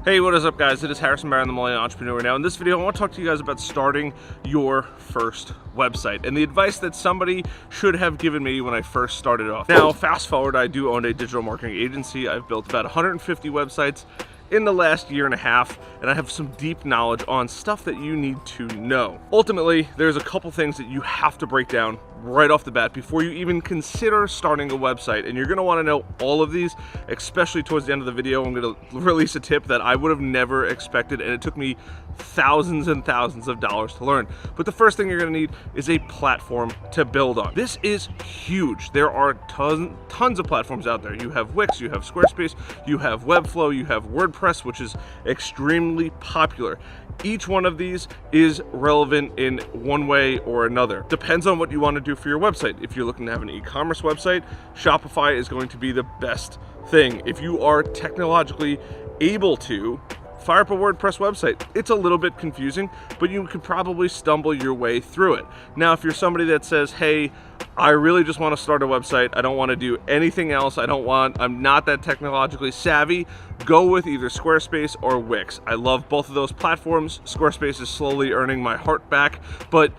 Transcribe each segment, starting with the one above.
Hey, what is up guys? It is Harrison Barron, the Millennial Entrepreneur. Now in this video, I want to talk to you guys about starting your first website and the advice that somebody should have given me when I first started off. Now, fast forward, I do own a digital marketing agency. I've built about 150 websites in the last year and a half, and I have some deep knowledge on stuff that you need to know. Ultimately, there's a couple things that you have to break down right off the bat before you even consider starting a website, and you're gonna wanna know all of these, especially towards the end of the video. I'm gonna release a tip that I would have never expected, and it took me thousands and thousands of dollars to learn. But the first thing you're gonna need is a platform to build on. This is huge. There are tons of platforms out there. You have Wix, you have Squarespace, you have Webflow, you have WordPress, which is extremely popular. Each one of these is relevant in one way or another. Depends on what you want to do for your website. If you're looking to have an e-commerce website, Shopify is going to be the best thing. If you are technologically able to, fire up a WordPress website. It's a little bit confusing, but you could probably stumble your way through it. Now, if you're somebody that says, hey, I really just want to start a website, I don't want to do anything else, I'm not that technologically savvy, go with either Squarespace or Wix. I love both of those platforms. Squarespace is slowly earning my heart back, but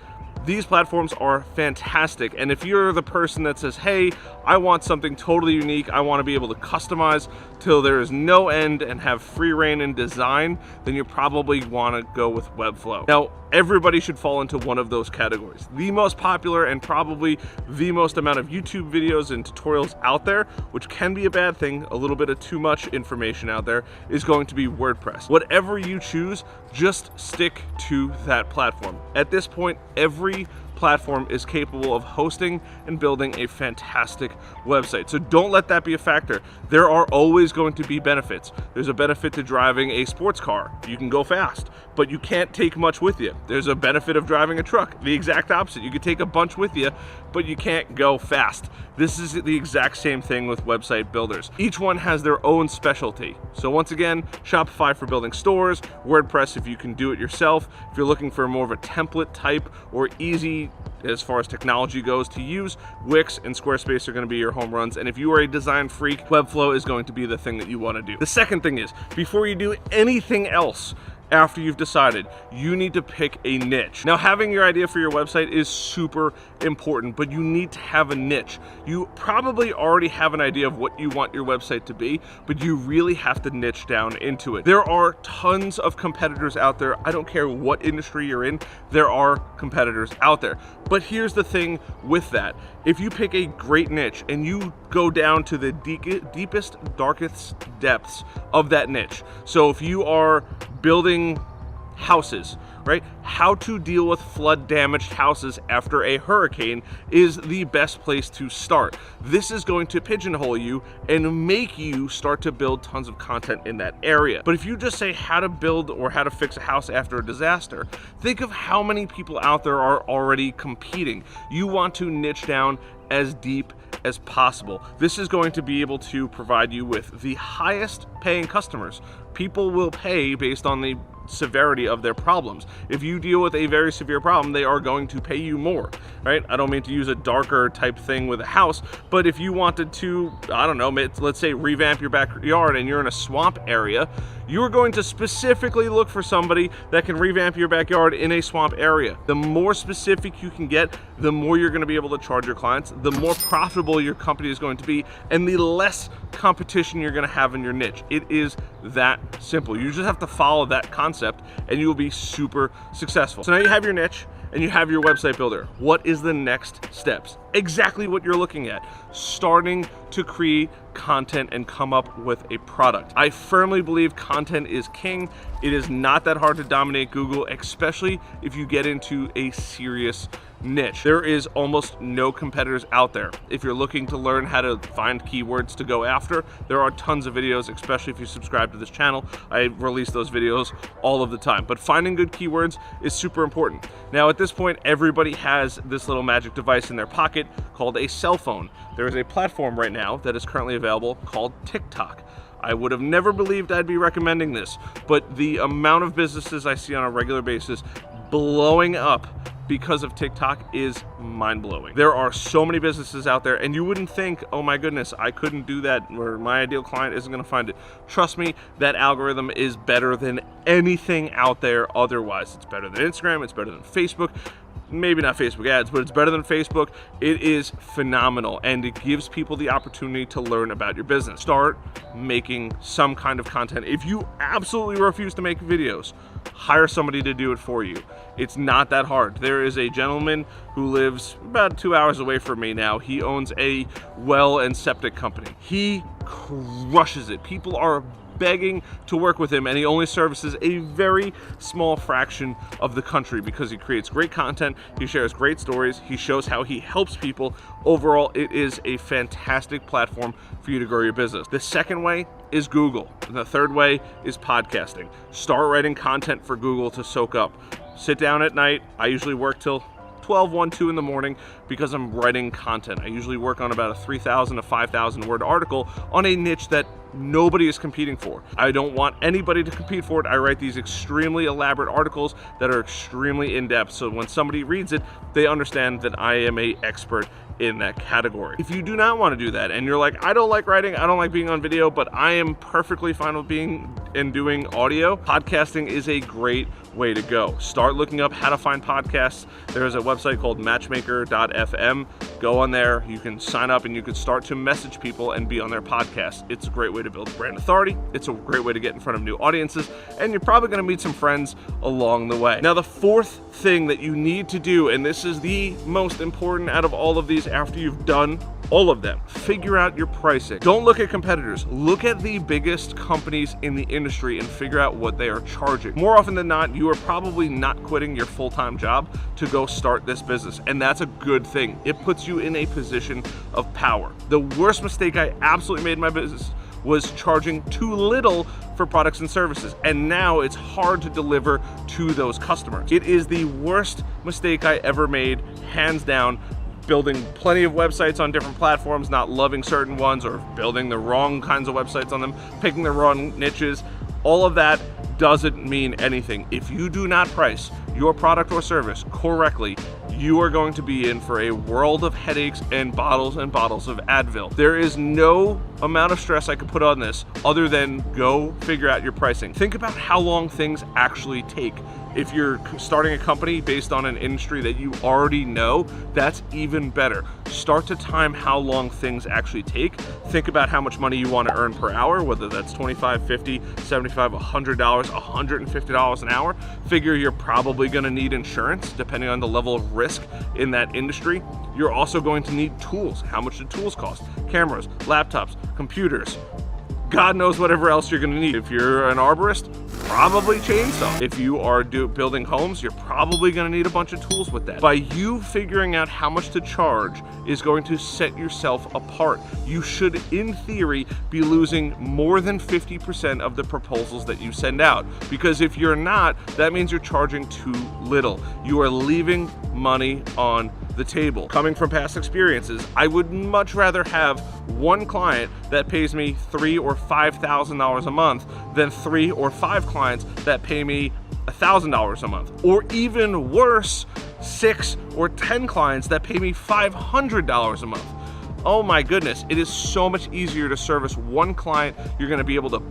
these platforms are fantastic. And if you're the person that says, hey, I want something totally unique, I want to be able to customize till there is no end and have free reign in design, then you probably want to go with Webflow. Now, everybody should fall into one of those categories. The most popular and probably the most amount of YouTube videos and tutorials out there, which can be a bad thing, a little bit of too much information out there, is going to be WordPress. Whatever you choose, just stick to that platform. At this point, every platform is capable of hosting and building a fantastic website. So don't let that be a factor. There are always going to be benefits. There's a benefit to driving a sports car. You can go fast, but you can't take much with you. There's a benefit of driving a truck. The exact opposite. You could take a bunch with you, but you can't go fast. This is the exact same thing with website builders. Each one has their own specialty. So once again, Shopify for building stores, WordPress if you can do it yourself. If you're looking for more of a template type or easy as far as technology goes to use, Wix and Squarespace are going to be your home runs. And if you are a design freak, Webflow is going to be the thing that you want to do. The second thing is, before you do anything else, after you've decided, you need to pick a niche. Now, having your idea for your website is super important, but you need to have a niche. You probably already have an idea of what you want your website to be, but you really have to niche down into it. There are tons of competitors out there. I don't care what industry you're in, there are competitors out there. But here's the thing with that. If you pick a great niche and you go down to the deepest, darkest depths of that niche. So if you are building houses, right? How to deal with flood damaged houses after a hurricane is the best place to start. This is going to pigeonhole you and make you start to build tons of content in that area. But if you just say how to build or how to fix a house after a disaster, think of how many people out there are already competing. You want to niche down as deep as possible. This is going to be able to provide you with the highest paying customers. People will pay based on the severity of their problems. If you deal with a very severe problem, they are going to pay you more, right? I don't mean to use a darker type thing with a house, but if you wanted to, I don't know, let's say revamp your backyard and you're in a swamp area, you're going to specifically look for somebody that can revamp your backyard in a swamp area. The more specific you can get, the more you're going to be able to charge your clients, the more profitable your company is going to be, and the less competition you're going to have in your niche. It is that simple. You just have to follow that concept and you will be super successful. So now you have your niche and you have your website builder. What is the next steps? Exactly what you're looking at. Starting to create content and come up with a product. I firmly believe content is king. It is not that hard to dominate Google, especially if you get into a serious niche. There is almost no competitors out there. If you're looking to learn how to find keywords to go after, there are tons of videos, especially if you subscribe to this channel. I release those videos all of the time. But finding good keywords is super important. Now at this point, everybody has this little magic device in their pocket called a cell phone. There is a platform right now that is currently available called TikTok. I would have never believed I'd be recommending this, but the amount of businesses I see on a regular basis blowing up because of TikTok is mind-blowing. There are so many businesses out there, and you wouldn't think, oh my goodness, I couldn't do that, or my ideal client isn't gonna find it. Trust me, that algorithm is better than anything out there otherwise. It's better than Instagram, it's better than Facebook. Maybe not Facebook ads, but it's better than Facebook. It is phenomenal, and it gives people the opportunity to learn about your business. Start making some kind of content. If you absolutely refuse to make videos, hire somebody to do it for you. It's not that hard. There is a gentleman who lives about 2 hours away from me now. He owns a well and septic company. He crushes it. People are begging to work with him, and he only services a very small fraction of the country because he creates great content, he shares great stories, he shows how he helps people. Overall, it is a fantastic platform for you to grow your business. The second way is Google, and the third way is podcasting. Start writing content for Google to soak up. Sit down at night. I usually work till 12, 1, 2 in the morning because I'm writing content. I usually work on about a 3,000 to 5,000 word article on a niche that nobody is competing for. I don't want anybody to compete for it. I write these extremely elaborate articles that are extremely in-depth, so when somebody reads it, they understand that I am an expert in that category. If you do not want to do that and you're like, I don't like writing, I don't like being on video, but I am perfectly fine with being and doing audio, podcasting is a great way to go. Start looking up how to find podcasts. There's a website called matchmaker.fm. Go on there, you can sign up and you can start to message people and be on their podcast. It's a great way to build brand authority. It's a great way to get in front of new audiences, and you're probably going to meet some friends along the way. Now, the fourth thing that you need to do, and this is the most important out of all of these after you've done all of them, figure out your pricing. Don't look at competitors. Look at the biggest companies in the industry and figure out what they are charging. More often than not, you are probably not quitting your full-time job to go start this business, and that's a good thing. It puts you in a position of power. The worst mistake I absolutely made in my business was charging too little for products and services, and now it's hard to deliver to those customers. It is the worst mistake I ever made, hands down. Building plenty of websites on different platforms, not loving certain ones, or building the wrong kinds of websites on them, picking the wrong niches. All of that doesn't mean anything. If you do not price your product or service correctly, you are going to be in for a world of headaches and bottles of Advil. There is no amount of stress I could put on this other than go figure out your pricing. Think about how long things actually take. If you're starting a company based on an industry that you already know, that's even better. Start to time how long things actually take. Think about how much money you want to earn per hour, whether that's $25, $50, $75, $100, $150 an hour. Figure you're probably going to need insurance depending on the level of risk in that industry. You're also going to need tools. How much do tools cost? Cameras, laptops, computers, God knows whatever else you're gonna need. If you're an arborist, probably chainsaw. If you are building homes, you're probably gonna need a bunch of tools with that. By you figuring out how much to charge is going to set yourself apart. You should, in theory, be losing more than 50% of the proposals that you send out. Because if you're not, that means you're charging too little. You are leaving money on the table. Coming from past experiences, I would much rather have one client that pays me $3,000 or $5,000 a month than 3 or 5 clients that pay me $1,000 a month, or even worse, 6 or 10 clients that pay me $500 a month. Oh my goodness, it is so much easier to service one client. You're going to be able to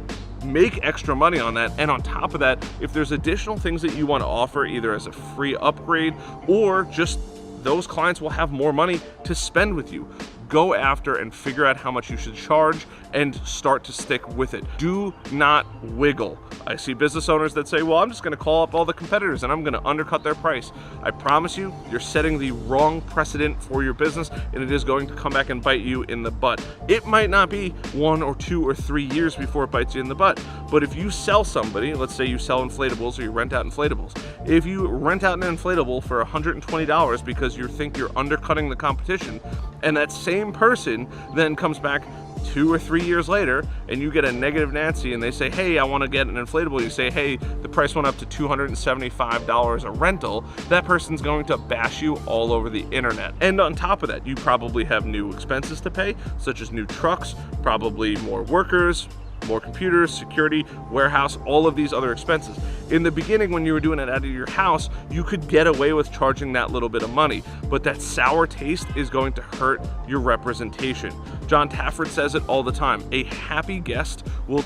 make extra money on that, and on top of that, if there's additional things that you want to offer, either as a free upgrade or just those clients will have more money to spend with you. Go after and figure out how much you should charge and start to stick with it. Do not wiggle. I see business owners that say, well, I'm just gonna call up all the competitors and I'm gonna undercut their price. I promise you, you're setting the wrong precedent for your business, and it is going to come back and bite you in the butt. It might not be 1 or 2 or 3 years before it bites you in the butt, but if you sell somebody, let's say you sell inflatables or you rent out inflatables, if you rent out an inflatable for $120 because you think you're undercutting the competition, and that same person then comes back 2 or 3 years later and you get a negative Nancy and they say, hey, I want to get an inflatable. You say, hey, the price went up to $275 a rental. That person's going to bash you all over the internet. And on top of that, you probably have new expenses to pay, such as new trucks, probably more workers, more computers, security, warehouse, all of these other expenses. In the beginning, when you were doing it out of your house, you could get away with charging that little bit of money, but that sour taste is going to hurt your representation. John Tafford says it all the time. A happy guest will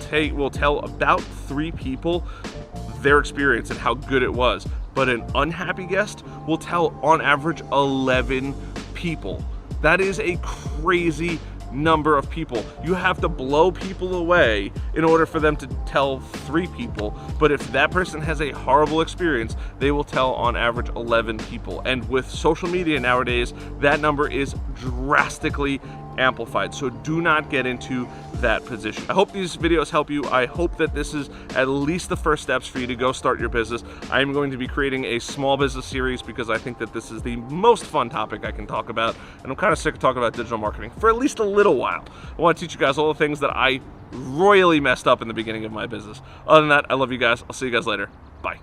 tell about 3 people their experience and how good it was, but an unhappy guest will tell on average 11 people. That is a crazy number of people. You have to blow people away in order for them to tell 3 people, but if that person has a horrible experience, they will tell on average 11 people. And with social media nowadays, that number is drastically amplified, so do not get into that position. I hope these videos help you. I hope that this is at least the first steps for you to go start your business. I am going to be creating a small business series because I think that this is the most fun topic I can talk about, and I'm kind of sick of talking about digital marketing for at least a little while. I want to teach you guys all the things that I royally messed up in the beginning of my business. Other than that, I love you guys. I'll see you guys later. Bye.